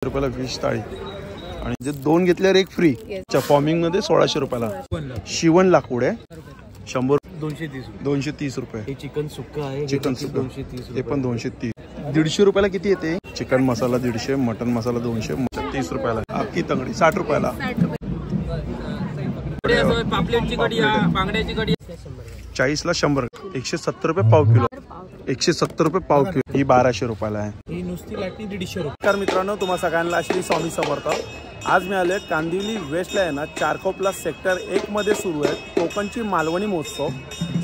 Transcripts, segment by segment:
रुपयाला फिश थाळी आणि जे 2 घेतल्यावर 1 फ्री. फॉर्मिंग मध्ये 1600 रुपयाला. शिवण लाकूड आहे 100 230 रुपये. हे चिकन सुक्का आहे, चिकन सुक्का 230 ते पण 230. 150 रुपयाला किती येते? चिकन मसाला 150, मटन मसाला 200, 30 रुपयाला. अख्खी तंगडी 60 रुपयाला. पापलेटची कढी, बांगड्याची कढी 40 ला 100. 170 रुपये पाव किलो. 170 रुपये पाव किलो. ही 1200 रुपयाला आहे. ही नुसती लाटणी 150 रुपये. नमस्कार मित्रांनो, तुम्हा सगळ्यांना श्री स्वामी समर्थ. आज मी आलोय कांदिवली वेस्टला आहे ना, चारकोपला सेक्टर 1 मध्ये सुरू आहे कोकणची मालवणी महोत्सव.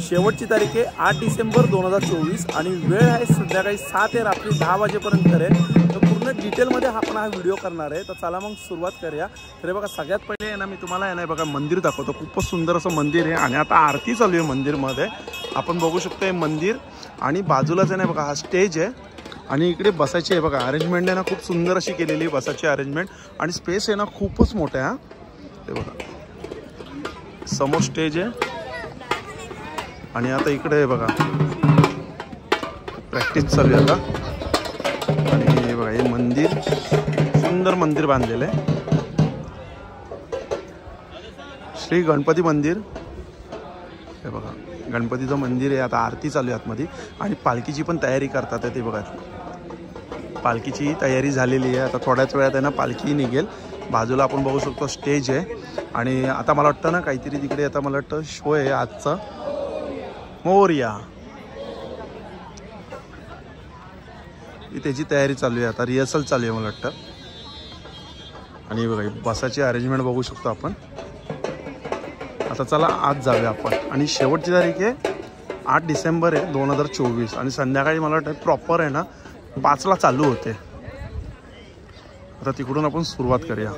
शेवटची तारीख आहे 8 डिसेंबर 2024 आणि वेळ आहे संध्याकाळी 7 ते रात्री 10 वाजेपर्यंत आहे. तर पूर्ण डिटेलमध्ये आपण हा व्हिडिओ करणार आहे. तर चला मग सुरुवात करूया. तर बघा सगळ्यात पहिले आहे ना, मी तुम्हाला आहे ना बघा मंदिर दाखवतो. खूपच सुंदर असं मंदिर आहे आणि आता आरती चालू आहे मंदिरमध्ये. आपण बघू शकतो हे मंदिर आणि बाजूलाच आहे ना बघा हा स्टेज आहे आणि इकडे बसायची आहे बघा अरेंजमेंट आहे ना, खूप सुंदर अशी केलेली बसायची अरेंजमेंट आणि स्पेस आहे ना खूपच मोठा आहे. हे बघा समोर स्टेज आहे आणि आता इकडे आहे बघा प्रॅक्टिस चालू आहे आता. आणि हे बघा हे मंदिर सुंदर मंदिर बांधलेलं आहे. श्री गणपती मंदिर. हे बघा गणपतीचं मंदिर आहे. आता आरती चालू आहे आतमध्ये आणि पालखीची पण तयारी करतात. ते बघा पालखीची तयारी झालेली आहे. आता थोड्याच वेळात आहे ना पालखी निघेल. बाजूला आपण बघू शकतो स्टेज आहे आणि आता मला वाटतं ना काहीतरी तिकडे आता मला वाटतं शो आहे आजचा मोरया. त्याची तयारी चालू आहे आता, रिहर्सल चालू आहे मला वाटतं. आणि बघा बसाची अरेंजमेंट बघू शकतो आपण. आता चला आज जाऊया आपण. आणि शेवटची तारीख आहे 8 डिसेंबर आहे 2024 आणि संध्याकाळी मला वाटतं प्रॉपर आहे ना 5 ला चालू होते. आता तिकडून आपण सुरुवात करूया.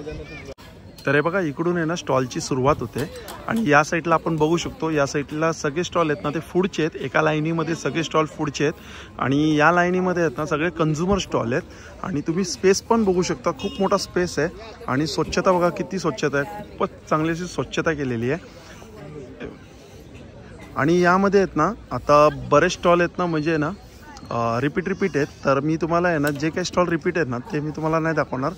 तर हे बघा इकडून आहे ना स्टॉलची सुरुवात होते आणि या साईडला आपण बघू शकतो. या साईडला सगळे स्टॉल आहेत ना ते फूडचे आहेत. एका लाईनीमध्ये सगळे स्टॉल फूडचे आहेत आणि या लाईनीमध्ये आहेत ना सगळे कन्झ्युमर स्टॉल आहेत. आणि तुम्ही स्पेस पण बघू शकता, खूप मोठा स्पेस आहे आणि स्वच्छता बघा किती स्वच्छता आहे. खूपच चांगली अशी स्वच्छता केलेली आहे. आणि यामध्ये आहेत ना आता बरेच स्टॉल आहेत ना, म्हणजे ना रिपीट आहेत. तर मी तुम्हाला आहे ना जे काही स्टॉल रिपीट आहेत ना ते मी तुम्हाला नाही दाखवणार.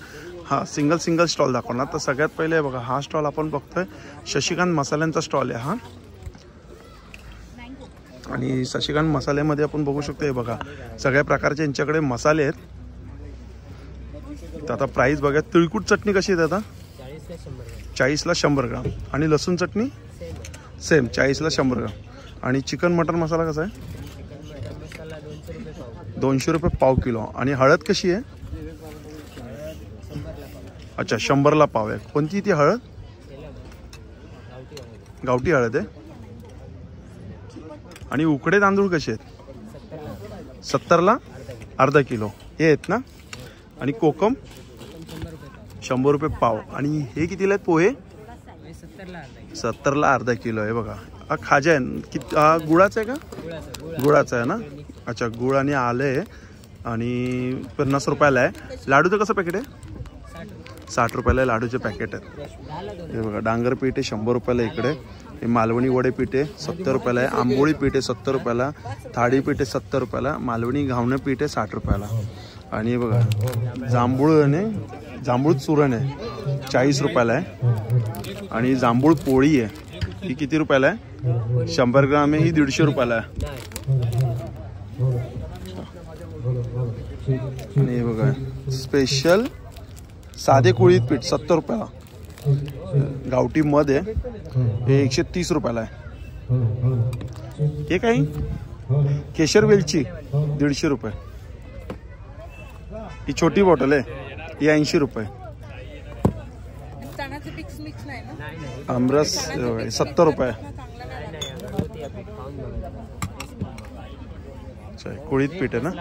हा सिंगल स्टॉल दाखवणार. तर सगळ्यात पहिले बघा हा स्टॉल आपण बघतोय शशिकांत मसाल्यांचा स्टॉल आहे हा. आणि शशिकांत मसाल्यामध्ये आपण बघू शकतो हे बघा सगळ्या प्रकारचे यांच्याकडे मसाले आहेत. तर आता प्राइस बघा. तिळकुट चटणी कशी आहे आता? 40 ला 100 ग्राम. आणि लसूण चटणी सेम 40 ला 100 ग्राम. आणि चिकन मटन मसाला कसा आहे? 200 रुपये पाव किलो. आणि हळद कशी आहे? अच्छा 100 ला पाव आहे. कोणती ती हळद? गावठी हळद आहे. आणि उकडे तांदूळ कसे आहेत? 70 ला अर्धा किलो हे आहेत ना. आणि कोकम 100 रुपये पाव. आणि हे कितीला आहेत पोहे? 70 ला अर्धा किलो आहे बघा. हा खाजा आहे किती? गुळाचा आहे का? गुळाचा आहे ना. अच्छा गुळ आणि आलं आहे आणि 50 रुपयाला आहे. लाडूचं कसं पॅकेट आहे? 60 रुपयाला लाडूचे पॅकेट आहेत. हे बघा डांगर पीठ आहे 100 रुपयाला इकडे. हे मालवणी वडे पीठ आहे 70 रुपयाला आहे. आंबोळी पीठ आहे 70 रुपयाला. थाळी पीठ आहे 70 रुपयाला. मालवणी घावणं पीठ आहे 60 रुपयाला. आणि बघा जांभूळ चूरण आहे 40 रुपयाला आहे. आणि जांभूळ पोळी आहे ही किती रुपयाला आहे? 100 ग्राम आहे ही 150 रुपयाला आहे. आणि हे बघा स्पेशल साधे कुळीत पीठ 70 रुपयाला. गावठी मध आहे हे 130 रुपयाला आहे. हे काही केशर वेलची 150 रुपये. ही छोटी बॉटल आहे ही 80 रुपये. आमरस 70 रुपये. कुळीत पीठ आहे ना.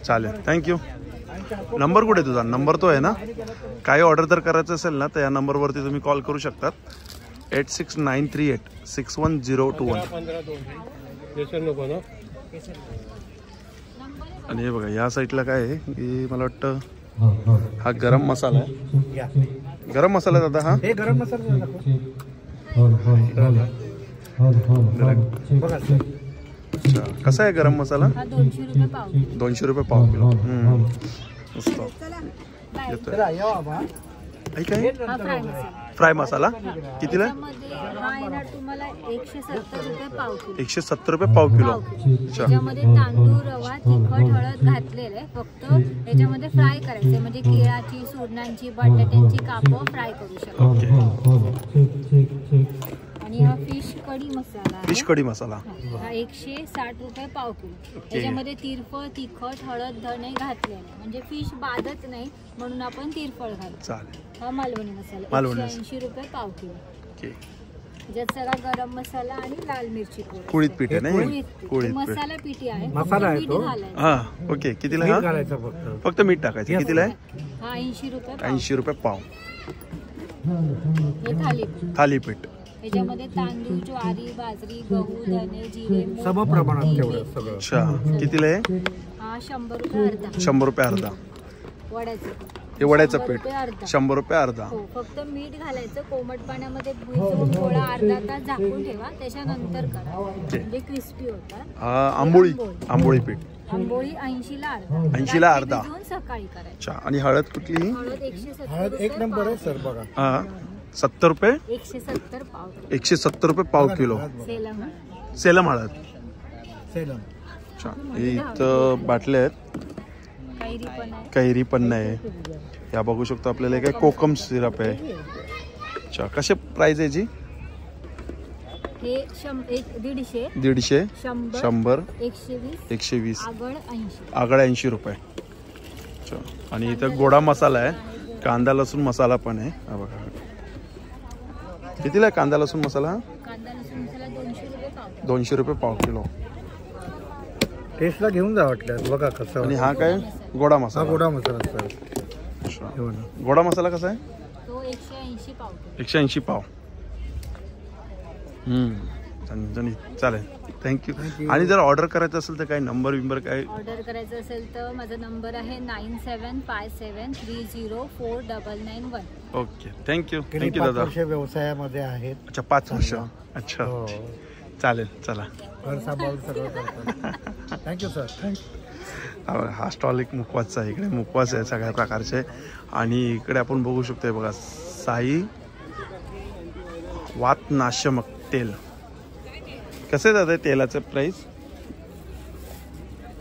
चालेल थँक्यू. नंबर कुठे तुझा? नंबर तो आहे ना. काही ऑर्डर जर करायचं असेल ना तर या नंबरवरती तुम्ही कॉल करू शकतात. 8693861021. आणि हे बघा या साईडला काय आहे की मला वाटतं हा गरम मसाला आहे. गरम मसाला दादा हा गरम मसाला अच्छा, कसा आहे गरम मसाला? हा 200 रुपये पाव किलो. 200 रुपये पाव किलो. मस्त. ऐक आहे हा फ्राय मसाला. फ्राय मसाला कितीला? त्याच्यामध्ये हा येणार तुम्हाला 170 रुपये पाव किलो. 170 रुपये पाव किलो. अच्छा, त्याच्यामध्ये तांदूळ, रवा, तिखट, हळद घातलेलं आहे. फक्त त्याच्यामध्ये फ्राय करायचे, म्हणजे केळाची, सुरणांची, बटाट्यांची कापं फ्राय करू शकतो. ओके. आणि हा फिश कढी मसाला आहे. फिश कढी मसाला हा 160 रुपये पाव किलो. त्याच्यामध्ये तिरफळ, तिखट, हळद, धणे घातलेले, म्हणजे फिश बाधत नाही म्हणून आपण तिरफळ घालतो. चालेल. हा मालवणी मसाला मालवणी 180 रुपये पाव किलो. ओके. त्याच्यात सगळा गरम मसाला आणि लाल मिरची पावडर. कुळीत पीठ आहे ना? कुळीत कुळीत पीठ. मसाला पिठी आहे. मसाला आहे मीठ तो? घालायचं. हा ओके. कितीला हा? घालायचं फक्त. फक्त मीठ टाकायचं. कितीला आहे? हा 80 रुपये पाव. 80 रुपये पाव. हे थालीपीठ. थालीपीठ. त्याच्यामध्ये तांदूळ, ज्वारी, बाजरी, गहू, धने, जिरे, मूग, सम प्रमाणात तीळ, तेवढं मीठ. सगळं. अच्छा, कितीला आहे? हा 100 रुपये अर्धा. 100 रुपये अर्धा. वड्याचं पीठ. हे वड्याचं 100 पीठ रुपये अर्धा. 100 रुपये अर्धा. हो, फक्त मीठ घालायचं. कोमट पाण्यामध्ये भिजवून थोडा अर्धा तास झाकून ठेवा, त्याच्यानंतर करा, म्हणजे क्रिस्पी होतात. आंबोळी. आंबोळी पीठ आंबोळी 80 ला अर्धा. 80 ला अर्धा. रात्री भिजवून सकाळी करायचं. अच्छा. आणि हळद कुठली? हळद 170 हळद रुपये एक नंबर आहे पाव. सर बघा. हा 70 रुपये. 170 पाव. 170 रुपये पाव किलो. सेलम हळद. सेलम हळद. सेलम. अच्छा. हे इथं बाटल्या आहेत. कैरी पण आहे. कैरी पण नाही. या बघू शकतो आपल्याला काय कोकम सिरप आहे. अच्छा, कसे प्राइस आहे जी? हे 150, 150, 100, 100, 120, 120, आगळ 80. आगळ 80 रुपये. अच्छा. आणि इथं गोडा मसाला आहे. कांदा लसूण मसाला पण आहे. हा बघा. कितीला आहे कांदा लसूण मसाला? कांदा लसूण मसाला 200 रुपये पाव. 200 रुपये पाव किलो. टेस्टला घेऊन जा वाटलं बघा कसं. आणि हा काय? गोडा हा मसाला. गोडा मसाला सर. अच्छा. हे बघा. गोडा मसाला कसा आहे? तो 180 पाव. 180 पाव. झणझणीत. चालेल. थँक्यू. आणि जर ऑर्डर करायचं असेल तर काय नंबर विंबर काय? ऑर्डर करायचं असेल तर माझा नंबर आहे 9757304991. ओके. थँक्यू. गेली थँक्यू 5 दादा. वर्ष व्यवसायामध्ये आहेत. अच्छा, 5 वर्ष. अच्छा, हो. चालेल. चला. घर सांभाळून सगळं करतात. Thank you sir. हा स्टॉल एक मुखवासचा आहे. इकडे मुखवास आहे सगळ्या प्रकारचे. आणि इकडे आपण बघू शकतोय बघा, साई वातनाशक तेल. कसे जात आहे तेलाचं प्राइस?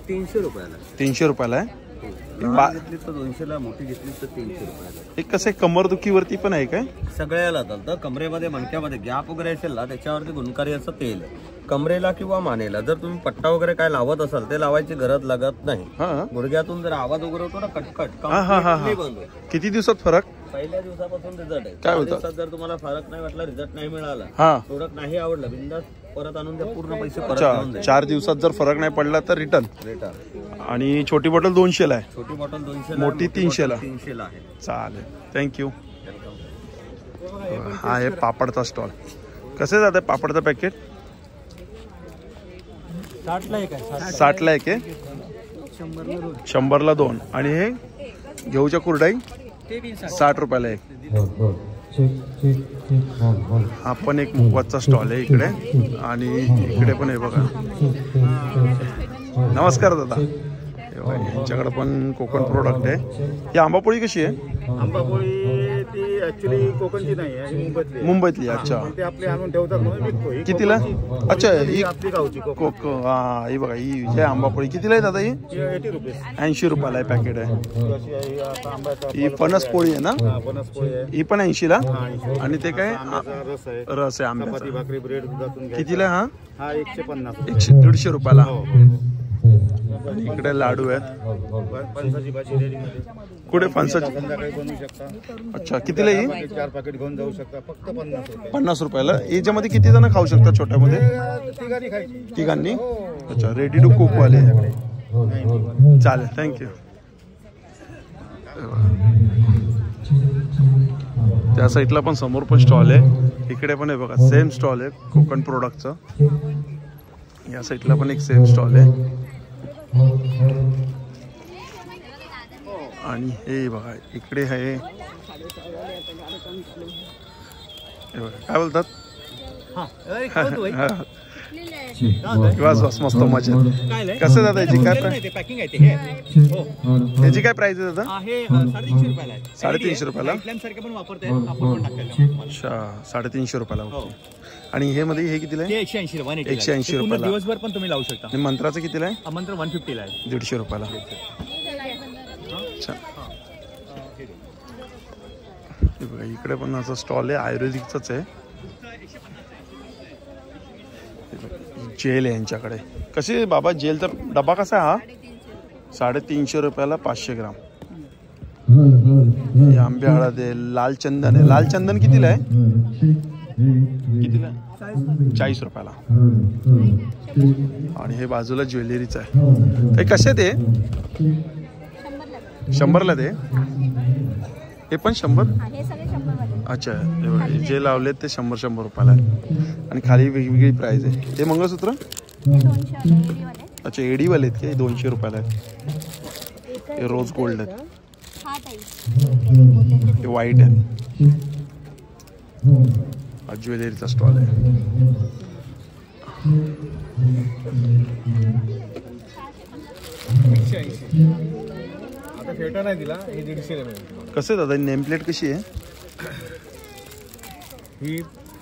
300 रुपयाला. 300 रुपयाला आहे. लहान घेतली तर 200 ला, मोठी घेतली तर 300 रुपयाला. हे कसं कमरदुखीवरती पण आहे काय? सगळ्याला चालतं. कमरेमध्ये, मणक्यामध्ये गॅप वगैरे असेल ना, त्याच्यावरती गुणकारी असं तेल कमरेला किंवा मानेला. जर तुम्ही पट्टा वगैरे काय लावत असाल ते लावायची गरज लागत नाही. हा. गुडघ्यातून जर आवाज वगैरे होतो ना कटकट, हा, हा, हा. completely बंद होईल. किती दिवसात फरक? पहिल्या दिवसापासून रिझल्ट आहे. काय 4 होतं? दिवसात जर तुम्हाला फरक नाही वाटला, रिझल्ट नाही मिळाला, हा. प्रोडक्ट नाही आवडलं, बिंदास परत आणून द्या. पूर्ण पैसे परत अच्छा. घेऊन द्या. 4 दिवसात जर फरक नाही पडला तर रिटर्न. रिटर्न. आणि छोटी बॉटल 200 ला आहे. छोटी बॉटल 200 ला, मोठी 300 ला. 300 ला आहे. चालेल. थँक्यू. हा आहे पापडचा स्टॉल. कसे जात आहे पापडचं पॅकेट? 60 ला एक आहे. 60 ला एक आहे. 100 ला 2. आणि हे घेऊच्या कुरडाई 60 रुपयाला एक. हा पण एक मुखवासचा स्टॉल आहे इकडे. आणि इकडे पण आहे बघा. नमस्कार दादा. यांच्याकडे पण कोकण प्रोडक्ट आहे. ही आंबापोळी कशी आहे? आंबापोळी ती ऍक्च्युली कोकणची नाही आहे, ही मुंबईतली आहे. मुंबईतली. अच्छा. पण ते आपले आणून ठेवतात म्हणून विकतो. ही कितीला? कोकणची- अच्छा, ही आपली गावची कोकण. हा ही बघा, ही जी आंबापोळी कितीला आहे दादा? ही 80 रुपये 80 रुपयाला आहे पॅकेट आहे. अशी आहे, ही आता आंब्याचा ही फणस पोळी आहे ना? हा, फणसपोळी आहे. ही पण 80 ला. हा, 80. आणि ते काय? आंब्याचा रस आहे, रस आहे चपाती आंब्याचा. भाकरी ब्रेड दुधातून घ्यायचा. कितीला हा? हा 150 रुपये. 150 रुपयाला. हो. आणि इकडे लाडू आहेत. फणसाची भाजी रेडी मध्ये. कुठे फणसाची? संध्याकाळी बनवू शकता. अच्छा, कितीला ही? 4 पॅकेट घेऊन जाऊ शकता, फक्त 50 रुपये. 50 रुपयाला. याच्यामध्ये किती जण खाऊ शकतात छोट्यामध्ये? तिघांनी खायची. तिघांनी. अच्छा, रेडी टू कुक वाले. चालेल. थँक्यू. त्या साईडला पण समोर पण स्टॉल आहे. इकडे पण आहे बघा, सेम स्टॉल आहे कोकण प्रोडक्टचं. या साईडला पण एक सेम स्टॉल आहे. आणि हे बघा इकडे आहे. हे बघा काय बोलतात? कुठली बस बस मस्त मजेत. कसं दादा याची काय प्राइस? पॅकिंग आहे ते हे हो याची काय प्राइस आहे दादा? आहे 350 रुपयाला आहे. 350 रुपयाला? लॅम्प सारखे पण वापरता येईल, कापूर पण टाकायला. अच्छा 350 रुपयाला. ओके. आणि हे मध्ये हे कितीला आहे? ते 180 180 180 रुपयाला. दिवसभर पण तुम्ही लावू शकता. आणि मंत्राचं कितीला आहे? आमंत्र 150 ला आहे. 150 रुपयाला. अच्छा. हे बघा इकडे पण असं स्टॉल आहे, आयुर्वेदिकच आहे. जेल आहे यांच्याकडे. कशी आहे बाबा जेलचा डबा कसा आहे हा? 350 रुपयाला 500 ग्राम. हे आंबे हळद आहे, लाल चंदन आहे. लाल चंदन कितीला आहे? कितीला? 40 रुपयाला. आणि हे बाजूला ज्वेलरीचं आहे. हे कसे ते? 100ला ते? हे पण 100? अच्छा. हे बघा जे लावलेत ते 100 रुपयाला आहे. आणि खाली वेगवेगळी प्राइस आहे. हे मंगळसूत्र? अच्छा एडीवाले आहेत का? 200 रुपयाला आहेत. हे रोज गोल्ड आहेत. हे व्हाईट आहे. हा ज्वेलरीचा स्टॉल आहे. आता फेटा नाही दिला, हे 150 ला मिळेल. कसं दादा नेम प्लेट कशी आहे? ही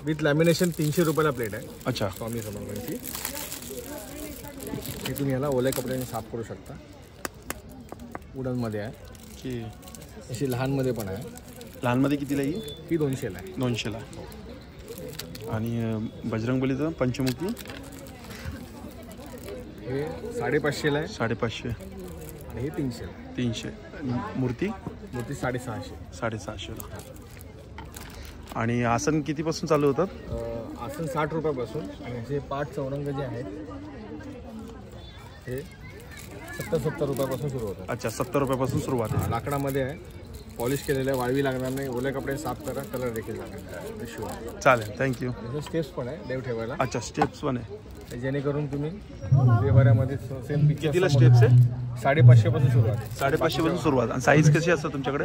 विथ लॅमिनेशन 300 रुपयाला प्लेट आहे. अच्छा. स्वामी समर्थांची. हे तुम्ही याला ओल्या कपड्याने साफ करू शकता. वुडनमध्ये आहे की अशी लहानमध्ये पण आहे. लहानमध्ये कितीला येईल? ही 200 ला आहे. 200ला. आणि बजरंगबलीचं पंचमुखी हे 550 ला आहे. 550. आणि हे 300 ला आहे. 300. मूर्ती? मूर्ती 650. 650ला. आणि आसन कितीपासून चालू होतात? आसन 60 रुपयापासून. आणि असे 5 चौरंग जे आहेत हे 70 रुपयापासून सुरू होतात. अच्छा 70 रुपयापासून सुरुवात आहे. लाकडामध्ये आहे, पॉलिश केलेलं आहे, वाळवी लागणार नाही. ओल्या कपडे साफ करा, कलर देखील लागणार नाही. शिवाय चालेल थँक्यू. स्टेप्स पण आहे देव ठेवायला. अच्छा स्टेप्स पण आहे. जेणेकरून तुम्ही देवाऱ्यामध्ये सेम कितीला स्टेप्स आहे? 550 पासून सुरुवात. 550 पासून सुरुवात. आणि साईज कशी असतात तुमच्याकडे?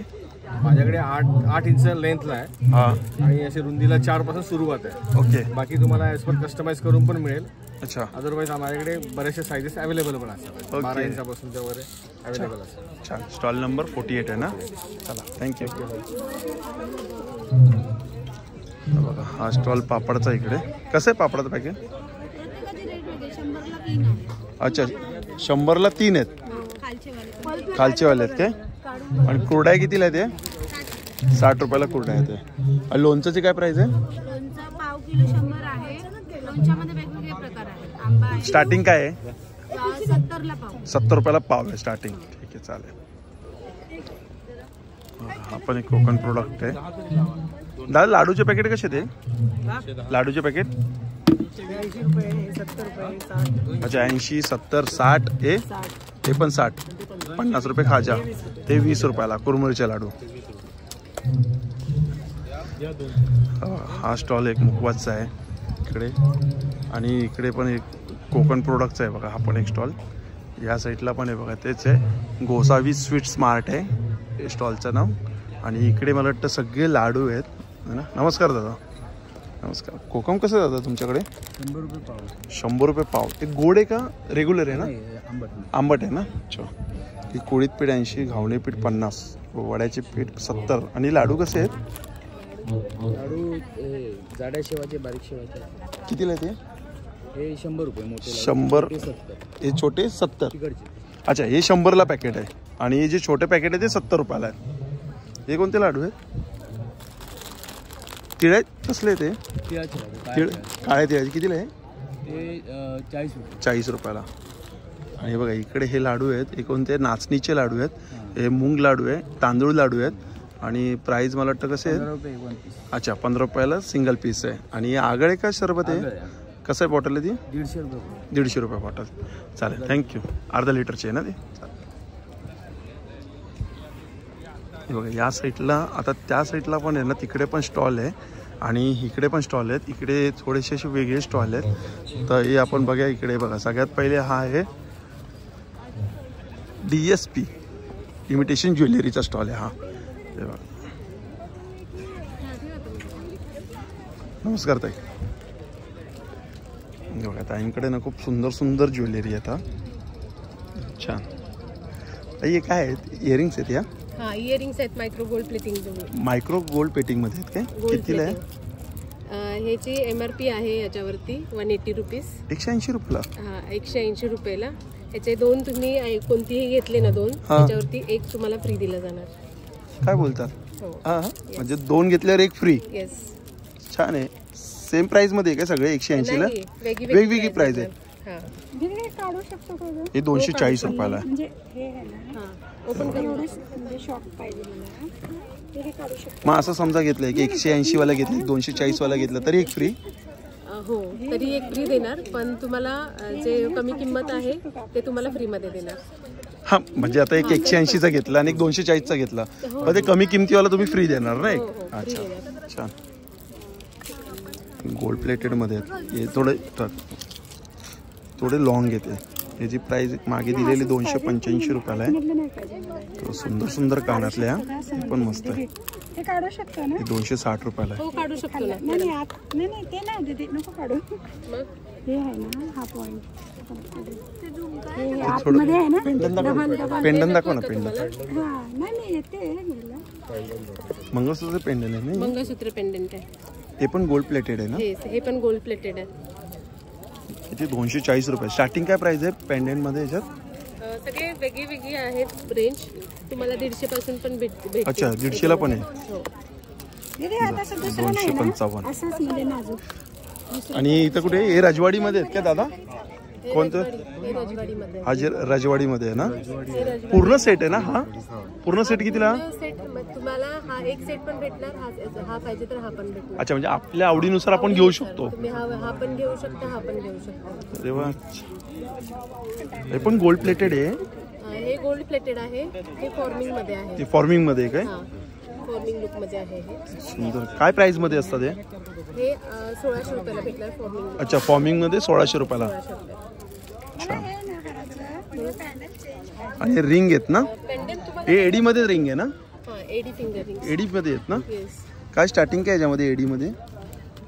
माझ्याकडे 8 इंच लेंथला आहे. हा. आणि अशी रुंदीला 4 पासून सुरुवात आहे. ओके. बाकी तुम्हाला ॲज पर कस्टमाइज करून पण मिळेल. अच्छा. अदरवाईज माझ्याकडे बरेचसे साईजेस अवेलेबल पण असतात. ओके. 12 इंचापासूनच्या वगैरे अवेलेबल असतात. छान. स्टॉल नंबर 48 आहे ना? चला थँक्यू. बघा हा स्टॉल पापडचा इकडे. कसं आहे पापडाचं पॅकेट? अच्छा 100ला 3 आहेत. खालचेवाले आहेत काय? आणि कुरडाई कितीला आहे ते? 60 रुपयाला कुरडाई आहे ते. आणि लोणचं काय प्राइस आहे? लोणचं पाव किलो 100 आहे. लोणच्यामध्ये वेगवेगळे प्रकार आहेत. आंबा आहे स्टार्टिंग काय आहे? 70ला पाव. 70 रुपयाला पाव आहे स्टार्टिंग. ठीक आहे चालेल. हा पण एक कोकण प्रोडक्ट आहे. दादा लाडूचे पॅकेट कसे ते? लाडूचे पॅकेट? अच्छा 80 70 60. हे पण 60. 50 रुपये खाजा. ते 20 रुपयाला कुरमुरीचे लाडू. हा स्टॉल एक मुखवासचा आहे इकडे. आणि इकडे पण एक कोकण प्रोडक्टचा आहे बघा. हा पण एक स्टॉल. या साईडला पण आहे बघा तेच आहे. गोसावी स्वीट स्मार्ट आहे स्टॉलचं नाव. आणि इकडे मला वाटतं सगळे लाडू आहेत ना. नमस्कार दादा. नमस्कार. कोकम कसं आहे दादा तुमच्याकडे? 100 रुपये पाव. 100 रुपये पाव. ते गोड आहे का रेग्युलर आहे ना? आंबट आहे ना? अच्छा. ही कोळीत पीठ 80, घावणे पीठ 50, वड्याचे पीठ 70. आणि लाडू कसे आहेत? लाडू जाड्या शेवाचे, बारीक शेवाचे. कितीला ते? हे 100 रुपये मोठे. 100. हे छोटे 70. अच्छा हे 100ला पॅकेट आहे. आणि हे जे छोटे पॅकेट आहे ते 70 रुपयाला आहे. हे कोणते लाडू आहेत? तिळ आहेत कसले ते? तिळ काळे तिळाचे. कितीला आहे? ते 40 रुपये. 40 रुपयाला. आणि बघा इकडे हे लाडू आहेत. हे कोणते? नाचणीचे लाडू आहेत. हे मूंग लाडू आहे, तांदूळ लाडू आहेत. आणि प्राईस मला वाटतं कसे आहेत? अच्छा 15 रुपयाला सिंगल पीस आहे. आणि आगळे का सरबत आहे? कसं आहे बॉटल आहे ती? 150 रुपये. 150 रुपये बॉटल. चालेल थँक्यू. अर्धा लिटरची आहे ना ती? हे बघा या साईडला. आता त्या साईडला पण आहे ना, तिकडे पण स्टॉल आहे आणि इकडे पण स्टॉल आहेत. इकडे थोडेसे असे वेगळे स्टॉल आहेत. तर हे आपण बघा इकडे बघा. सगळ्यात पहिले हा आहे DSP इमिटेशन ज्वेलरीचा स्टॉल आहे हा. हे बघा. नमस्कार ताई. बघा ताईंकडे ना खूप सुंदर सुंदर ज्वेलरी आहे आता. छान. हे काय आहेत? इयरिंग्स आहेत या? हा, इयरिंग्स आहेत micro gold plating. Micro gold plating मध्ये आहेत काय? कितीला आहे? ह्याची MRP आहे याच्यावरती 180 रुपीज. 180 रुपयाला? हा, 180 रुपयाला. याचे 2 तुम्ही कोणतीही घेतले ना 2, त्याच्यावरती 1 तुम्हाला फ्री दिला जाणार. काय बोलतात? हो. हा, म्हणजे 2 घेतल्यावर 1 फ्री. येस. छान आहे. सेम प्राइस मध्ये काय सगळे 180 ला? वेगवेगळी प्राइस आहे. हा, काढू शकतो का? हे 240 रुपयाला आहे. म्हणजे हे आहे ना. हा, ओपन करून म्हणजे शॉर्ट पाहिजे मला. हे काढू शकतो. मग असं समजा घेतलंय की 180 वाला घेतलं, 240 वाला घेतलं तरी 1 फ्री. हो, तरी 1 फ्री देणार, पण तुम्हाला जे कमी किंमत आहे ते तुम्हाला फ्री मध्ये देणार. हा, म्हणजे आता एक 180चा घेतला आणि एक 240चा घेतला, पण ते कमी किमतीवाला तुम्ही फ्री देणार ना एक. अच्छा, छान. गोल्ड प्लेटेड मध्ये हे थोडे लॉंग येते. याची प्राइस मागे दिलेली 285 रुपयाला आहे. सुंदर सुंदर कानातल्या पण मस्त आहे. हे काढू शकतो ना? 260 रुपयाला आहे. हो, काढू शकतो ना. नाही ते नाही दीदी, नको काढू. मग हे आहे ना, हा पॉइंट. हे आतमध्ये आहे ना. पेंडन दाखव ना. पेंडन. हा, नाही येते. मंगळसूत्र पेंडन आहे ना? मंगळसूत्र पेंडंट आहे. हे पण गोल्ड प्लेटेड आहे ना? हे पण गोल्ड प्लेटेड आहे. किती? 240 रुपये. स्टार्टिंग काय प्राइस आहे पेंडेंट मध्ये याच्यात? सगळे वेगळी आहेत रेंज. तुम्हाला 150 पासून पण भेटते. अच्छा, 150 ला पण आहे. हो. आता सध्या 255. असंच म्हणजे नाजूक. आणि इथं कुठे? हे राजवाडीमध्ये आहेत का दादा? कोणतं? हे राजवाडीमध्ये. हा जे राजवाडीमध्ये आहे ना? पूर्ण सेट आहे ना हा? पूर्ण सेट कितीला? सेट तुम्हाला हा एक सेट पण भेटणार, हा पाहिजे तर हा पण भेटणार. अच्छा, म्हणजे आपल्या आवडीनुसार आपण घेऊ शकतो. तुम्ही हा पण घेऊ शकता, हा पण घेऊ शकता. अरे वा. हे पण गोल्ड प्लेटेड आहे? हे गोल्ड प्लेटेड आहे. हे फॉर्मिंग मध्ये आहे. ते फॉर्मिंग मध्ये काय? फॉर्मिंग लुक मध्ये आहे हे. सुंदर. काय प्राइस मध्ये असतात हे? हे 1600 रुपयाला भेटणार फॉर्मिंग. अच्छा, फॉर्मिंग मध्ये 1600 रुपयाला. 1600 रुपये. आणि रिंग आहेत ना? पेंडंट तुम्हाला हे एडी मध्ये रिंग आहे ना? हा, एडी फिंगर रिंग. एडी मध्ये आहेत ना? येस. काय स्टार्टिंग काय याच्यामध्ये एडी मध्ये?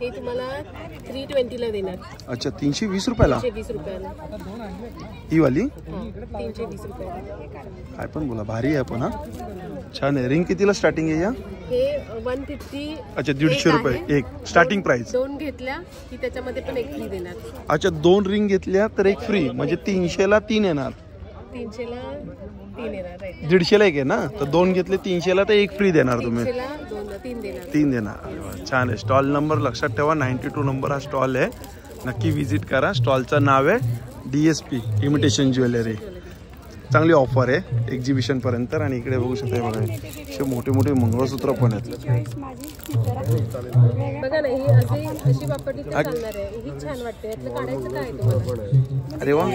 हे तुम्हाला 320 ला देणार. अच्छा, 320 रुपयाला? 320 रुपयाला. ही वाली? हा, 320 रुपयाला. काय पण बोला, भारी आहे पण. हा, छान आहे. रिंग कितीला स्टार्टिंग आहे या? हे 150. अच्छा, 150 रुपये एक स्टार्टिंग प्राइस. 2 घेतल्या की त्याच्यामध्ये पण 1 फ्री देणार. अच्छा, 2 रिंग घेतल्या तर 1 फ्री, म्हणजे 300 ला 3 येणार. 300 ला 3 येणार. 150 ला 1 आहे ना? तर 2 घेतले 300 ला तर 1 फ्री देणार तुम्ही. 300 ला 3 देणार. 3 देणार. अरे वा, छान आहे. स्टॉल नंबर लक्षात ठेवा, 92 नंबर हा स्टॉल आहे. नक्की विजिट करा. स्टॉलचं नाव आहे DSP इमिटेशन ज्वेलरी. चांगली ऑफर आहे एक्झिबिशन पर्यंत. आणि इकडे बघू शकता बघा, असे मोठे मोठे मंगळसूत्र पण आहेत. बघा ना, ही अशी वापरली तर चालणार आहे. ही छान वाटते. यातलं काढायचं काय तुम्हाला? अरे वा.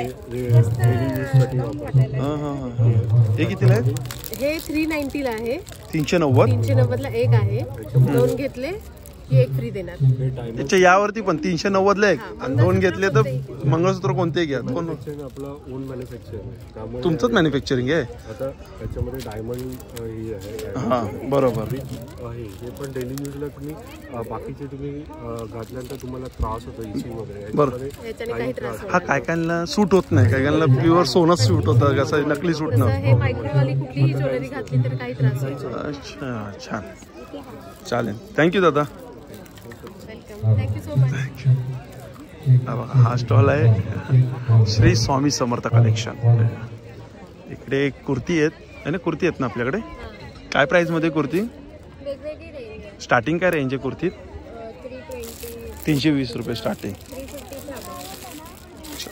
हे कितीला आहे? हे 390 ला आहे. 390. 390 ला 1 आहे. 2 घेतले की 1 फ्री देणार. त्याच्या यावरती पण 390 ला 1 आणि 2 घेतले तर मंगळसूत्र कोणतेही घ्या. दोन आपलं ओन मॅन्युफॅक्चर. तुमचंच मॅन्युफॅक्चरिंग आहे? आता त्याच्यामध्ये डायमंड ही आहे. हा, बरोबर. हे पण डेली यूजला तुम्ही बाकीचे तुम्ही घातल्यानंतर तुम्हाला त्रास होतो इचिंग वगैरे. बरोबर. याच्याने काही त्रास हा, काय कायला सूट होत नाही, काय कायला प्युअर सोनच सूट होतं, कसं नकली सूट न. हे मायक्रोवाली कुठलीही ज्वेलरी घातली तर काही त्रास होतो. अच्छा, छान. चालेल, थँक्यू दादा. Thank you so much. हा स्टॉल आहे श्री स्वामी समर्थ कलेक्शन. इकडे कुर्ती आहेत ना? कुर्ती आहेत ना आपल्याकडे? काय प्राइस मध्ये कुर्ती? वेगवेगळी रेंज आहे. स्टार्टिंग काय रेंज आहे कुर्तीत? 320. 320 रुपये स्टार्टिंग. 350.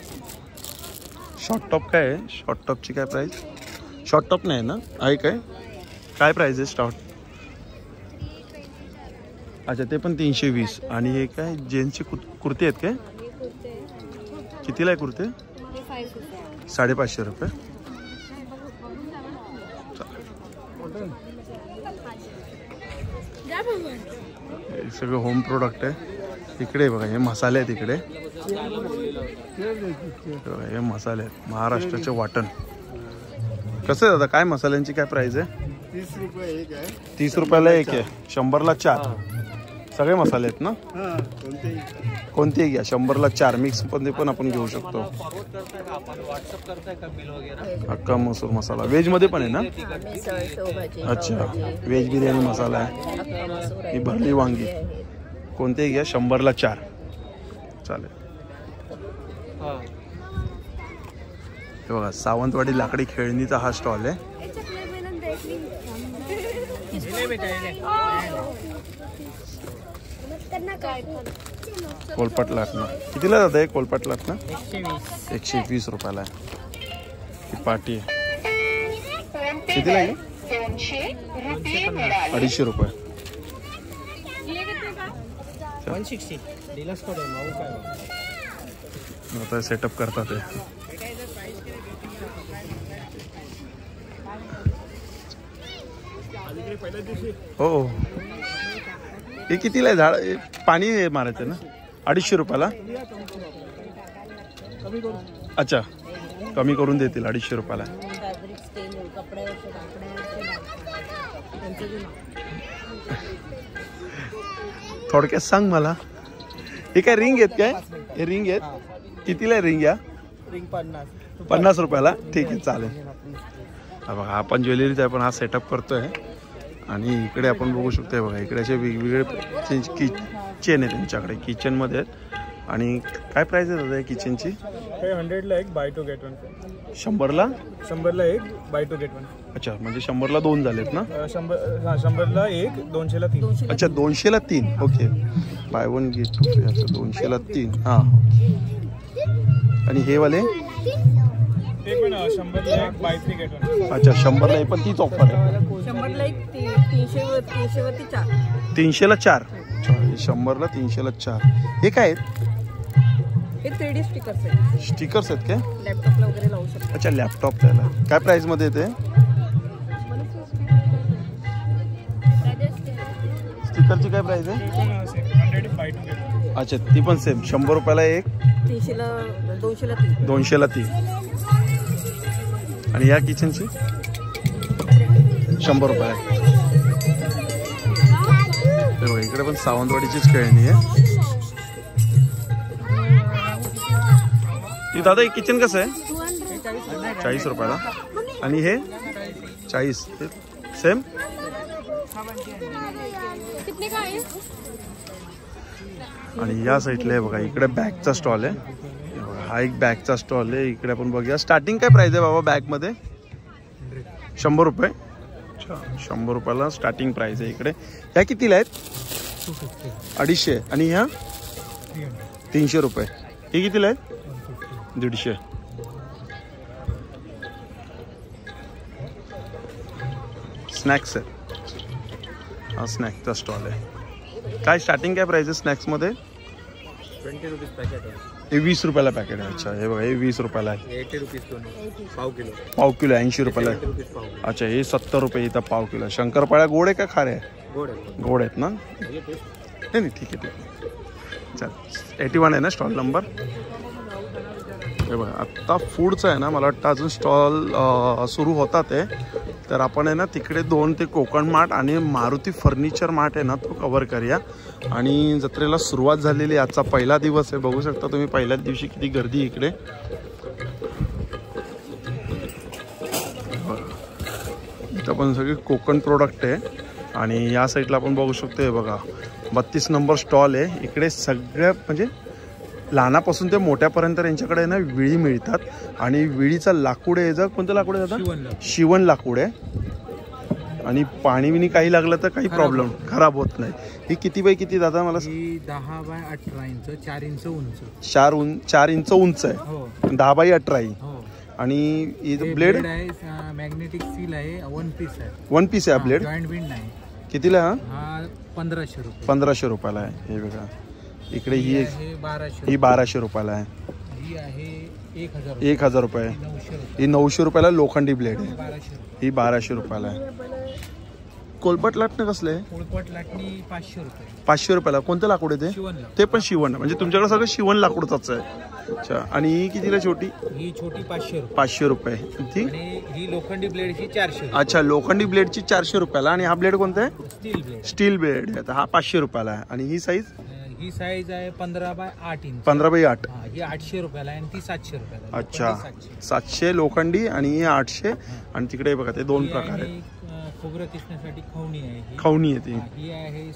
शॉर्ट टॉप काय आहे? शॉर्ट टॉपची काय प्राइस? शॉर्ट टॉप नाही ना? आहे काय प्राइस आहे स्टॉर्ट? अच्छा, ते पण 320. आणि हे काय जेंट्सची कुर्ती आहेत काय? कितीला आहे कुर्ते? 550 रुपये. हे सगळं होम प्रोडक्ट आहे. इकडे बघा, हे मसाले आहेत. इकडे हे मसाले आहेत महाराष्ट्राचे वाटण. कसं आहे दादा, काय मसाल्यांची काय प्राइस आहे? 30 रुपये एक आहे. 30 रुपयाला 1 आहे. 100 ला 4. सगळे मसाले आहेत ना? कोणतेही घ्या. 100ला 4 मिक्स मध्ये पण आपण घेऊ शकतो. अख्खा मसूर मसाला व्हेज मध्ये पण आहे ना? अच्छा, व्हेज बिर्याणी मसाला आहे. ही भरली वांगी. कोणतेही घ्या. 100ला 4 चालेल. हे बघा सावंतवाडी लाकडी खेळणीचा हा स्टॉल आहे. कोलपट लाटणं कितीला जात आहे? कोलपट लाटणं 120 रुपयाला आहे. ही पाटी आहे. कितीला आहे? 250 रुपये. 160 डिलक्स कोड आहे. माऊ काय आता सेटअप करतात ते. हो हे कितीला आहे झाड? पाणी मारायचं ना? 250 रुपयाला. अच्छा, कमी करून देतील 250 रुपयाला. थोडक्यात सांग मला. हे काय रिंग आहेत काय? हे रिंग आहेत. कितीला आहे रिंग? या रिंग 50 रुपयाला. ठीक आहे चालेल. हा बघा आपण ज्वेलरीचा पण हा सेटअप करतोय. आणि इकडे आपण बघू शकतो बघा इकडे असे वेगवेगळे किचन आहे त्यांच्याकडे. किचनमध्ये आहेत. आणि काय प्राइस आहे दादा किचनची? 100ला 1 बाय 2 गेट 1. 100ला 1 बाय 2 गेट 1. अच्छा, म्हणजे 100ला 2 झालेत ना? 100ला 1 200ला 3. अच्छा 200ला 3. Okay, bye 1 gate 2. अच्छा 200ला 3. हां. आणि हे वाले ते पण 100ला 1 बाय 3 गेट 1. अच्छा 100ला 1 पण तीच ऑफर आहे. 100ला 1 300 वरती 4. 300ला 4. अच्छा 100ला 300ला 4. हे काय आहेत? हे 3D स्टिकर्स आहेत. स्टिकर्स आहेत काय? लॅपटॉपला वगैरे लावू शकतो. अच्छा लॅपटॉप त्याला काय प्राइस मध्ये येते? स्टिकरची काय प्राइस आहे? 100 बाय 2 गेट. अच्छा ती पण सेम 100 रुपयाला 1. 300ला 200ला 3. 200ला 3. आणि या किचनची 100 रुपये. बघा इकडे पण सावंतवाडीचीच खेळणी आहे. दादा एक किचन कसं आहे? 40 रुपयाला. आणि हे 40 सेम. आणि या साईडला बघा इकडे बॅगचा स्टॉल आहे. हा एक बॅगचा स्टॉल आहे. इकडे आपण बघूया. स्टार्टिंग काय प्राइस आहे बाबा बॅगमध्ये? 100 रुपये. अच्छा 100 रुपयाला स्टार्टिंग प्राइस आहे इकडे. ह्या कितीला आहेत? 250. आणि ह्या 300 रुपये. हे कितीला आहेत? 150. स्नॅक्स आहे. हा स्नॅक्सचा स्टॉल आहे. काय स्टार्टिंग काय प्राइस आहे स्नॅक्समध्ये? 20 रुपीज पॅकेट आहे. हे 20 रुपयाला पॅकेट आहे. अच्छा हे बघा हे 20 रुपयाला आहे. 80 रुपीज पाव किलो. पाव किलो 80 रुपयाला आहे. अच्छा हे 70 रुपये इथं पाव किलो. शंकरपाळ्या गोड आहे का खारे आहे? गोड आहेत ना? नाही नाही ठीक आहे ठीक आहे. चल 81 आहे ना स्टॉल नंबर? हे बघा आत्ता फूडचं आहे ना मला वाटतं अजून स्टॉल सुरू होतात आहे. तर आपण आहे ना तिकडे 2 ते कोकण मार्ट आणि मारुती फर्निचर मार्ट आहे ना तो कव्हर करूया. आणि जत्रेला सुरुवात झालेली आहे. आजचा पहिला दिवस आहे. बघू शकता तुम्ही पहिल्याच दिवशी किती गर्दी इकडे. इथं पण सगळे कोकण प्रोडक्ट आहे. आणि या साईडला आपण बघू शकतो हे बघा 32 नंबर स्टॉल आहे. इकडे सगळ्या म्हणजे लहानापासून ते मोठ्यापर्यंत यांच्याकडे ना विळी मिळतात. आणि विळीचा लाकूड आहे. कोणतं लाकूड आहे दादा? शिवण लाकूड आहे. आणि पाणी बिणी काही लागलं तर काही प्रॉब्लेम खराब होत नाही. ही किती बाय किती दादा मला? 10 बाय 18 इंच 4 इंच उंच. 4 इंच उंच आहे. हो 10 बाय 18. हो. आणि ब्लेड आहे मॅग्नेटिक सील आहे. 1 पीस आहे. 1 पीस आहे ब्लेड. जॉईंट विंड नाही. कितीला? हा 1500 रुपये. 1500 रुपयाला आहे. हे बघा इकडे ही एक 1200. ही 1200 रुपयाला आहे. ही आहे 1000 रुपये. ही 900 रुपयाला लोखंडी ब्लेड आहे. ही 1200 रुपयाला आहे. कोलपट लाटणं कसलं आहे? पोळपट लाटणी 500 रुपये. 500 रुपयाला. कोणतं लाकूड आहे ते? शिवण लाकूड. ते पण शिवण म्हणजे तुमच्याकडे सगळं शिवण लाकूडच आहे. अच्छा. आणि ही कितीला छोटी? ही छोटी 500 रुपये. 500 रुपये. ती? आणि ही लोखंडी ब्लेडची 400 रुपये. अच्छा, लोखंडी ब्लेडची 400 रुपयाला. आणि हा ब्लेड कोणता आहे? Steel blade. स्टील ब्लेड आहे. हा 500 रुपयाला आहे. आणि ही साईज? ही साईज आहे 15 बाय 8 इंच. 15 बाय 8. ही 800 रुपयाला आहे आणि ती 700 रुपयाला. अच्छा, 700 लोखंडी आणि ही 800. आणि तिकडे बघा ते दोन प्रकार आहेत. खोबरं किसण्यासाठी खवणी आहे. खवणी येते. ही आहे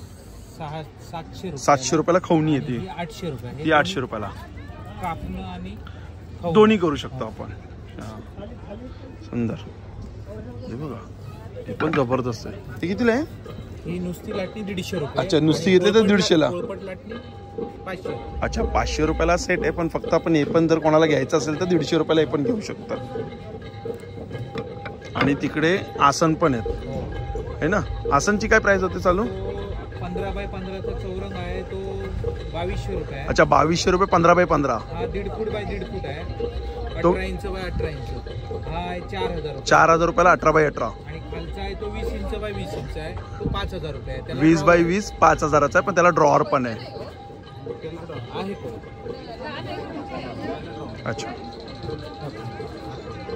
700 रुपये. 700 रुपयाला खवणी येते. ही 800 रुपये. ही 800 रुपयाला. कापणं आणि दोन्ही करू शकतो आपण. सुंदर. हे बघा हे पण जबरदस्त आहे. ते कितीला आहे? ही नुसती लाटणी 150 रुपये. अच्छा, नुसती घेतली तर 150ला. पोळपट लाटणी 500. अच्छा, 500 रुपयाला सेट आहे. पण फक्त आपण हे पण जर कोणाला घ्यायचं असेल तर 150 रुपयाला हे पण घेऊ शकतात. आणि तिकडे आसन पण आहेत है ना. आसनची काय प्राइस होते चालू? 15 बाय 15चा चौरंग आहे तो 2200 रुपये आहे. अच्छा, 2200 रुपये 15 बाय 15. हा 1.5 फूट बाय 1.5 फूट आहे. तो 18 इंच बाय 18 इंच. हा आहे 4000 रुपये. 4000 रुपयाला 18 बाय 18. आणि खालचा आहे तो 20 इंच बाय 20 इंच आहे तो 5000 रुपये आहे. 20 बाय 20 5000चा आहे. पण त्याला ड्रॉवर पण आहे. आहे. अच्छा,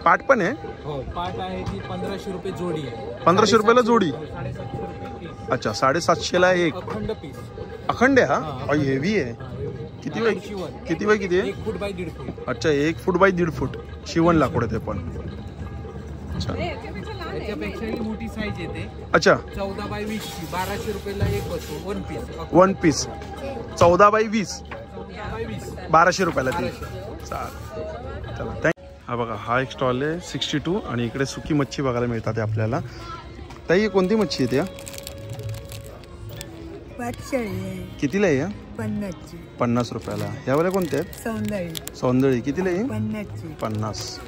पाट पण आहे. हो, पाट आहे ती 1500 रुपये जोडी आहे. 1500 रुपयाला जोडी. 750 रुपये पीस. अच्छा, 750ला एक. अखंड पीस. अखंड आहे हा. हेवी आहे. किती बाय किती बाय किती आहे? 1 फूट बाय 1.5 फूट. अच्छा, 1 फूट बाय 1.5 फूट शिवण लाकूड आहे ते पण. अच्छा त्याच्यापेक्षाही मोठी साईज येते. अच्छा, 14 बाय 20 ची 1200 रुपयाला एक बसतो. One piece. One piece 14 by 20. 14 by 20 1200 रुपयाला ती. चालेल, चला थँक्यू. हा बघा हा एक स्टॉल आहे 62. आणि इकडे सुकी मच्छी बघायला मिळतात आपल्याला. ताई कोणती मच्छी आहे त्या? कितीला आहे? 50 रुपयाला. यावेळेला कोणत्या आहेत? सौंदळी. कितीला आहे? 50.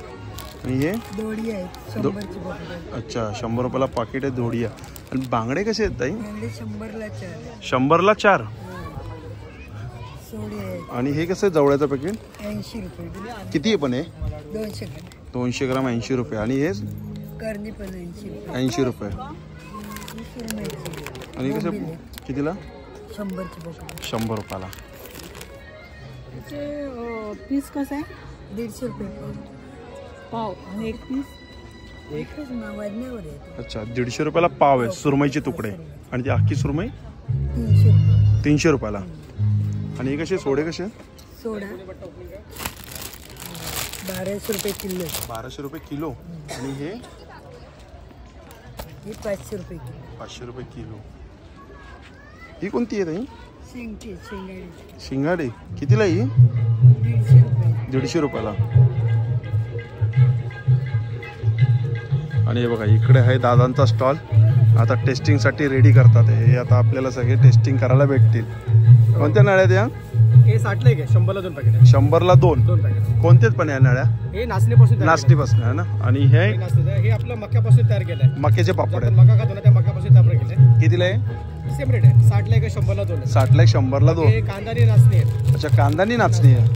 आणि हे दोडी आहे 100ची बॉटल. अच्छा, 100 रुपयाला पाकिट आहे दोडिया. आणि बांगडे कसे आहेत ताई? 100ला 4. 100ला 4. सोडी आहे. आणि हे कसं आहे जवळचं पॅकेट? 80 रुपये. किती आहे पण हे? 200 ग्राम. 200 ग्राम 80 रुपये. आणि हे करणी पण 80 रुपये. 80 रुपये. आणि कसं कितीला? 100ची बॉटल. 100 रुपयाला. पीस कसं आहे? 150 रुपये पाव. आणि एक पीस एकच वाजण्यावर आहे. अच्छा, 150 रुपयाला पाव आहे सुरमईचे तुकडे. आणि ती अख्खी सुरमई 300 रुपये. 300 रुपयाला. आणि हे कसे सोडे कसे? सोडा 1200 रुपये किलो. 1200 रुपये किलो. आणि हे 500 रुपये किलो. 500 रुपये किलो. ही कोणती आहे ताई? शिंगाडी. शिंगाडे. कितीला ही? 150 रुपये. 150 रुपयाला. आणि हे बघा इकडे आहे दादांचा स्टॉल. आता टेस्टिंगसाठी रेडी करतात. हे आता आपल्याला सगळे टेस्टिंग करायला भेटतील. कोणत्या नळ्या त्या? हे 60ला एक आहे. 100ला 2 पॅकेट. 100ला 2 पॅकेट. कोणतेच पण आहे नळ्या? हे नाचणीपासून नाचणीपासून आहे ना. आणि हे आपलं मक्यापासून तयार केलं आहे. मक्याचे पापड आहेत. मका खातो ना त्या मक्यापासून तयार केले. कितीला आहे? सेम रेट आहे. 60ला एक आहे. 100ला 2 आहे. 60ला 100ला 2. हे कांदानी नाचणी आहे. अच्छा, कांदानी नाचणी आहे.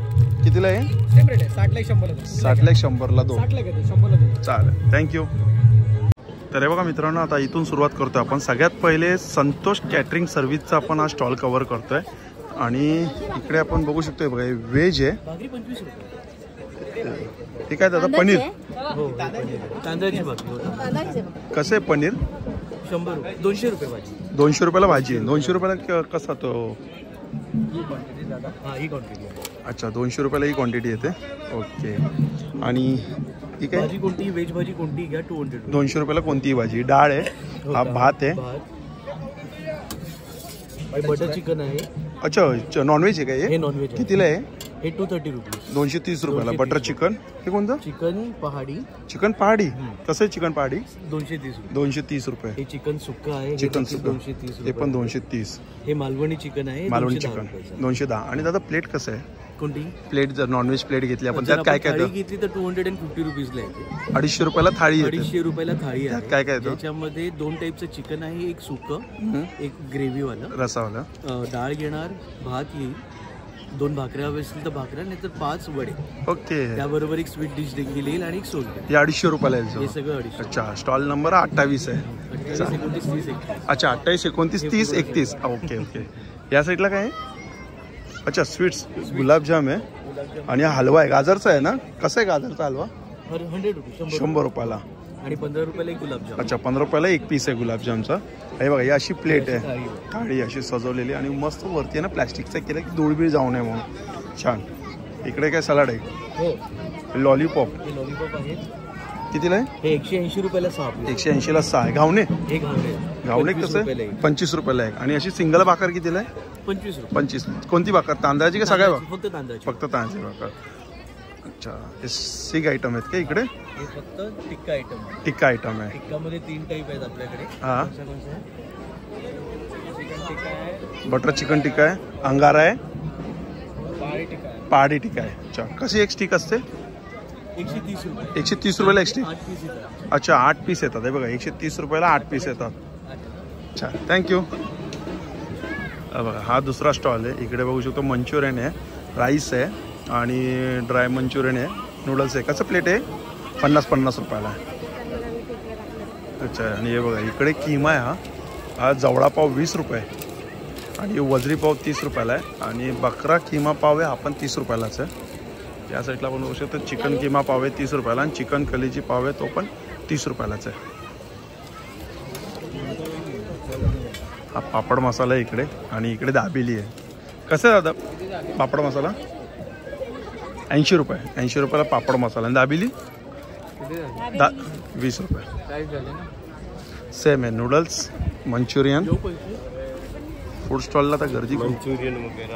कितीला आहे? सेम रेट आहे. 60ला 100ला 2. 60ला 100ला 2. 60ला घेतो. 100ला 2. चालेल, थँक्यू. तर हे बघा मित्रांनो, आता इथून सुरुवात करतोय आपण. सगळ्यात पहिले संतोष कॅटरिंग सर्व्हिसचा आपण हा स्टॉल कव्हर करतोय. आणि इकडे आपण बघू शकतोय बघा, हे व्हेज आहे. हे काय दादा? पनीर. तांदळाची भाकरी. कसं आहे पनीर? 100 रुपये. 200 रुपये भाजी. 200 रुपयाला भाजी आहे. 200 रुपयाला कसा तो? हा ही क्वांटिटी आहे. अच्छा, 200 रुपयाला ही क्वांटिटी येते. ओके. आणि ही काय? भाजी कोणती? व्हेज भाजी कोणती घ्या 200 रुपये. 200 रुपयाला कोणतीही भाजी. डाळ आहे. हा भात आहे. बटर चिकन आहे. अच्छा, नॉनव्हेज आहे का हे? नॉनव्हेज आहे. कितीला आहे? हे 230 रुपये. 230 रुपयाला. Butter chicken. हे कोणतं? चिकन पहाडी. चिकन पहाडी. कसं आहे चिकन पहाडी? 230 रुपये. 230 रुपये. हे चिकन सुक्का आहे. चिकन सुक्का 230 हे पण 230. हे मालवणी चिकन आहे. मालवणी 210 चिकन रुपयाचं. 210. आणि दादा प्लेट कसं आहे? कोणती प्लेट? जर नॉनव्हेज प्लेट घेतली आपण जर त्यात काय काय थाळी येतं? घेतली तर 250 रुपीजला येते. 250 रुपयाला थाळी येते. 250 रुपयाला थाळी त्यात आहे. काय काय येतं? त्याच्यामध्ये 2 टाईपचं चिकन आहे. एक सुक्क, एक ग्रेव्ही वाला. रसावाला. डाळ घेणार, भात येईल, 2 भाकऱ्या हव्या असतील तर भाकऱ्या, नाही तर 5 वडे. ओके. त्याबरोबर एक स्वीट डिश देखील येईल आणि एक सोलकढी. हे 250 रुपयाला आहे हे सगळं 250. अच्छा. स्टॉल नंबर 28 आहे. 28, 29, 30, 31. अच्छा 28, 29, 30, 31. Okay okay. या साईडला काय आहे? अच्छा स्वीट्स, गुलाबजाम आहे आणि हा हलवा आहे. गाजरचा आहे ना? कसा आहे गाजरचा हलवा? 100 रुपये. 100 रुपयाला. आणि 15 रुपयाला एक गुलाबजाम. अच्छा 15 रुपयाला एक पीस आहे गुलाबजामचा. हे बघा ही अशी प्लेट आहे, थाळी अशी सजवलेली आणि मस्त वरती आहे ना प्लॅस्टिकचं केलं की धूळबीळ जाऊ नये म्हणून. छान. इकडे काय सलाड आहे? हो. लॉलीपॉप. हे लॉलीपॉप आहे. कितीला आहे? हे 180 रुपयाला 6. 180ला 6 आहे. घावणे? हे घावणे. घावणे कसं आहे? 25 रुपयाला आहे. आणि अशी सिंगल भाकर कितीला आहे? 25 रुपये. 25. कोणती भाकर? तांदळाची का सगळ्या भाकर? फक्त तांदळाची. फक्त तांदळाची भाकर. अच्छा. हे सिग आयटम आहेत का इकडे? हे फक्त टिक्का आयटम आहे. टिक्का आयटम आहे. टिक्कामध्ये 3 टाईप आहेत आपल्याकडे. हा. चिकन टिक्का आहे, बटर चिकन टिक्का आहे, अंगारा आहे, पहाडी टिक्का आहे. पहाडी टिक्का आहे. अच्छा. कशी एक स्टिक असते? 130 रुपये. 130 रुपयाला एक स्टिक? 8 पीस येतात. अच्छा 8 पीस येतात. हे बघा 130 रुपयाला 8 पीस येतात. अच्छा थँक्यू. बघा हा दुसरा स्टॉल आहे. इकडे बघू शकतो मंचुरियन आहे, राईस आहे आणि ड्राय मंचुरियन आहे, नूडल्स आहे. कसं प्लेट आहे? 50 रुपयाला आहे. अच्छा. आणि हे बघा इकडे किमा आहे. हा जवळा पाव 20 रुपये आणि वजरी पाव 30 रुपयाला आहे आणि बकरा किमा पाव आहे हा पण 30 रुपयालाच आहे. या साईडला आपण बघू शकतो चिकन किमा पाव आहे 30 रुपयाला आणि चिकन कलेजी पाव आहे तो पण 30 रुपयालाच आहे. हा पापड मसाला आहे इकडे आणि इकडे दाबेली आहे. कसं आहे दादा पापड मसाला? 80 रुपये. 80 रुपयाला पापड मसाला आणि दाबेली 20 रुपये. सेम आहे. Noodles, Manchurian. फूड स्टॉलला तर गर्दी मंचुरियन वगैरे.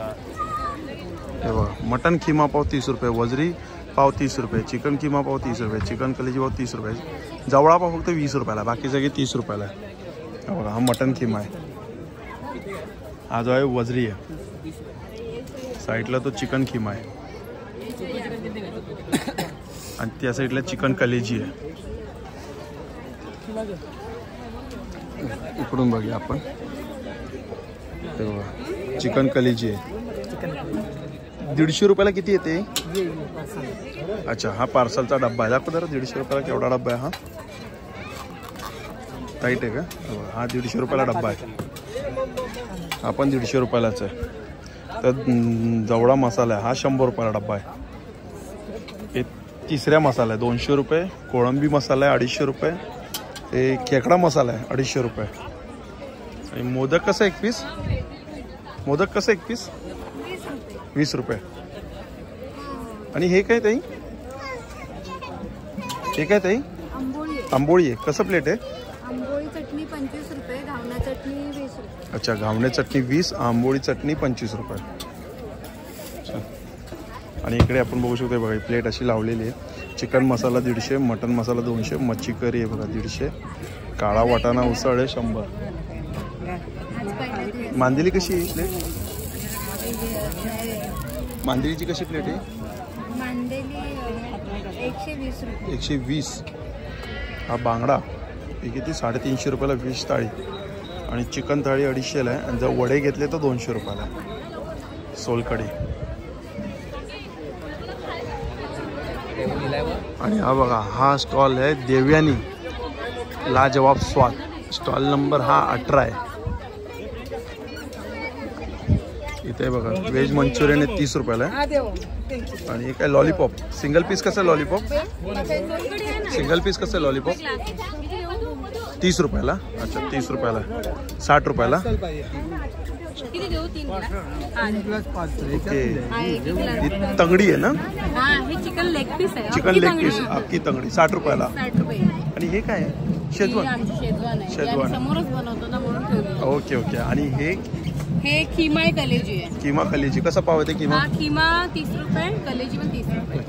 हे बघा मटन किमा पाव 30 रुपये, वजरी पाव 30 रुपये, चिकन किमा पाव 30 रुपये, चिकन कलेजी पाव 30 रुपये, जवळा पाव फक्त 20 रुपयाला, बाकी सगळे 30 रुपयाला आहे. हे बघा हा मटन किमा आहे. हा जो आहे वजरी आहे. साईडला तो चिकन किमा आहे आणि त्या साईडला चिकन कलेजी आहे. इकडून बघूया आपण. हे बघा चिकन कलेजी आहे. 150 रुपयाला किती येते? अच्छा हा पार्सलचा डब्बा आहे. दाखव जरा 150 रुपयाला केवढा डब्बा आहे हा? टाईट आहे का? हा 150 रुपयाला डब्बा आहे. हा पण 150 रुपयालाच आहे. तर जवळा मसाला आहे हा 100 रुपयाला डब्बा आहे. हे तिसऱ्या मसाला आहे 200 रुपये, कोळंबी मसाला आहे 250 रुपये, हे खेकडा मसाला आहे 250 रुपये आणि मोदक कसं एक पीस? मोदक कसं एक पीस? 20 रुपये. आणि हे काय ताई? हे काय ताई? आंबोळी आहे. कसं प्लेट आहे? आंबोळी चटणी 25 रुपये, घावना चटणी 20 रुपये. अच्छा घावणे चटणी 20, आंबोळी चटणी 25 रुपये. अच्छा. आणि इकडे आपण बघू शकतो बघा प्लेट अशी लावलेली आहे. चिकन मसाला 150, मटन मसाला 200, मच्छी करी आहे बघा 150, काळा वाटाणा उसळ आहे 100. मांदेली कशी आहे प्लेट? मांदेलीची कशी प्लेट आहे? मांदेली 120 रुपये. 120. हा बांगडा हे किती? 350 रुपयाला फिश थाळी आणि चिकन थाळी 250ला आहे आणि जर वडे घेतले तर 200 रुपयाला आहे. सोलकढी. आणि हा बघा हा स्टॉल आहे देवयानी लाजवाब स्वाद. स्टॉल नंबर हा 18 आहे. इथे बघा व्हेज मंचुरियन आहे 30 रुपयाला आहे आणि हे काय लॉलीपॉप. सिंगल पीस कसं आहे लॉलीपॉप? सिंगल पीस कसं आहे लॉलीपॉप? 30 रुपयाला. अच्छा 30 रुपयाला, 60 रुपयाला. ओके ही तंगडी आहे ना? चिकन लेग पीस आहे. चिकन लेग पीस अख्खी तंगडी 60 रुपयाला. आणि हे काय आहे? शेजवान. शेजवान समोरच बनवतो ना म्हणून ठेवली. Okay okay. आणि हे खिमा कलेजी आहे. किमा कलेजी कसा पाव आहे ते? किमा खिमा 30 रुपये, कलेजी पण 30 रुपये.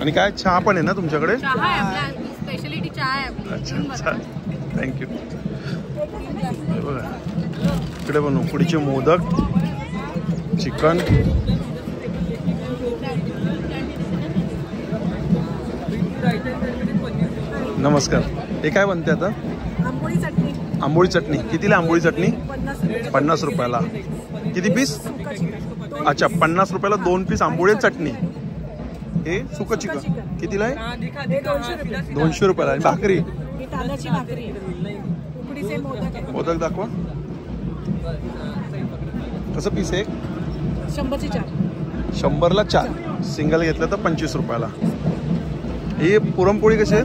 आणि काय चहा पण आहे ना तुमच्याकडे? चहा आहे आपल्या स्पेशलिटी चहा आहे आपली. अच्छा थँक्यू. बघा इकडे पण उकडीचे मोदक, चिकन. नमस्कार. हे काय बनते आता? आंबोळी चटणी. आंबोळी चटणी कितीला? आंबोळी चटणी 50 रुपयाला. किती पीस? 2 अच्छा 50 रुपयाला 2 पीस आंबोळी चटणी. हे सुकं चिकन कितीला आहे? हे 200 रुपये. 200 रुपयाला. आणि भाकरी? ही तांदळाची भाकरी आहे. उकडीचे मोदक आहे. मोदक दाखवा. कसं पीस आहे? 100ची 4. 100ला 4. सिंगल घेतलं तर 25 रुपयाला. हे पुरणपोळी कशी आहे?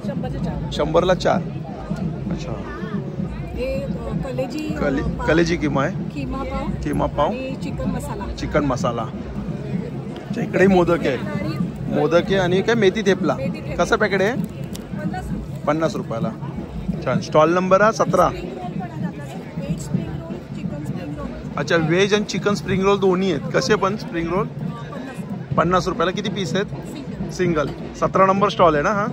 100चे 4. 100ला 4. अच्छा. हे कलेजी कलेजी किमा आहे. किमा पाव आणि चिकन मसाला. चिकन मसाला. अच्छा, इकडे मोदक आहे. मोदक आहे आणि काय मेथी थेपला. कसं पॅकेट आहे? 50 रुपयाला. छान. स्टॉल नंबर आहे 17. अच्छा, व्हेज आणि चिकन स्प्रिंग रोल दोन्ही आहेत. कसे पण स्प्रिंग रोल? 50 रुपयाला. किती पीस आहेत? सिंगल. 17 नंबर स्टॉल आहे ना हा?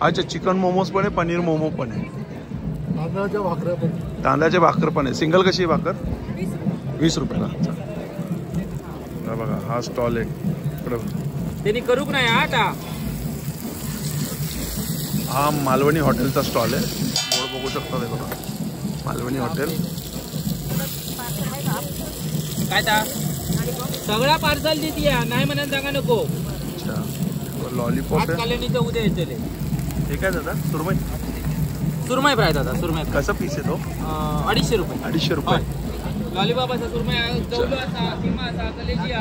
अच्छा, चिकन मोमोज पण आहे, पनीर मोमो पण आहे, तांदळाच्या भाकर पण आहे. सिंगल कशी आहे भाकर? 20 रुपयाला. बघा हा स्टॉल आहे त्यांनी करूक नाही आता. हा मालवणी हॉटेलचा स्टॉल आहे. बोर्ड बघू शकता ते बघा, मालवणी हॉटेल. काय ता सगळा पार्सल देते नाही म्हणून सांगा नको. अच्छा, लॉलीपॉप आहे. उद्या येते. हे काय दादा? सुरमई? सुरमई फ्राय दादा. सुरमई कसा पीस आहे तो? 250 रुपये. 250 रुपये. लॉलीपॉप असा, सुरमई, जवलो असा, किमा असा, कलेजी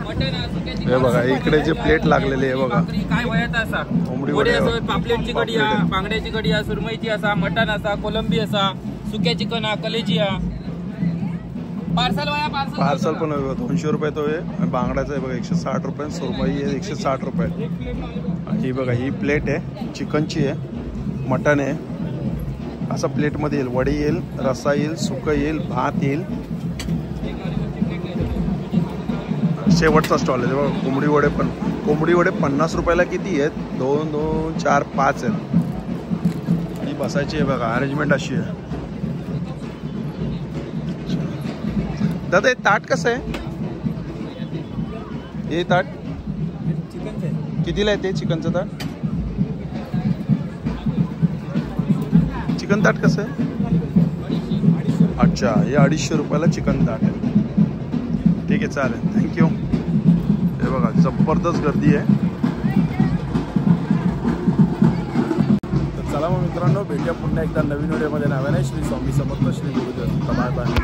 मटन असा. हे बघा इकडे जे प्लेट लागलेले आहे बघा. काय वयात असा वडे असं, पापलेटची कढी आहे, बांगड्याची कढी आहे, सुरमईची असा, मटन असा, कोलंबी असा, सुक्या चिकन आहे, कलेजी आहे. पार्सल वया पार्सल पण 200 रुपये तो आहे. बांगड्याचा आहे बघा 160 रुपये. सुरमई आहे 160 रुपये. आणि ही बघा ही प्लेट आहे, चिकनची आहे, मटन आहे. असं प्लेटमध्ये येईल. वडी येईल, रस्सा येईल, सुकं येईल, भात येईल. शेवटचा स्टॉल आहे बघा. कोंबडी वडे पण. कोंबडी वडे 50 रुपयाला किती आहेत? 2, 2, 4, 5 आहेत. आणि बसायची आहे बघा, अरेंजमेंट अशी आहे. दादा हे ताट कसं आहे? हे ताट कितीला आहे? ते चिकनचं ताट. चिकन ताट कसं आहे? अच्छा, हे 250 रुपयाला चिकन ताट आहे. ठीक आहे, चालेल, थँक्यू. हे बघा जबरदस्त गर्दी आहे. तर चला मग मित्रांनो, भेटूया पुन्हा एकदा नवीन व्हिडिओमध्ये. नव्याने श्री स्वामी समर्थ, श्री गुरुदेव. Bye bye.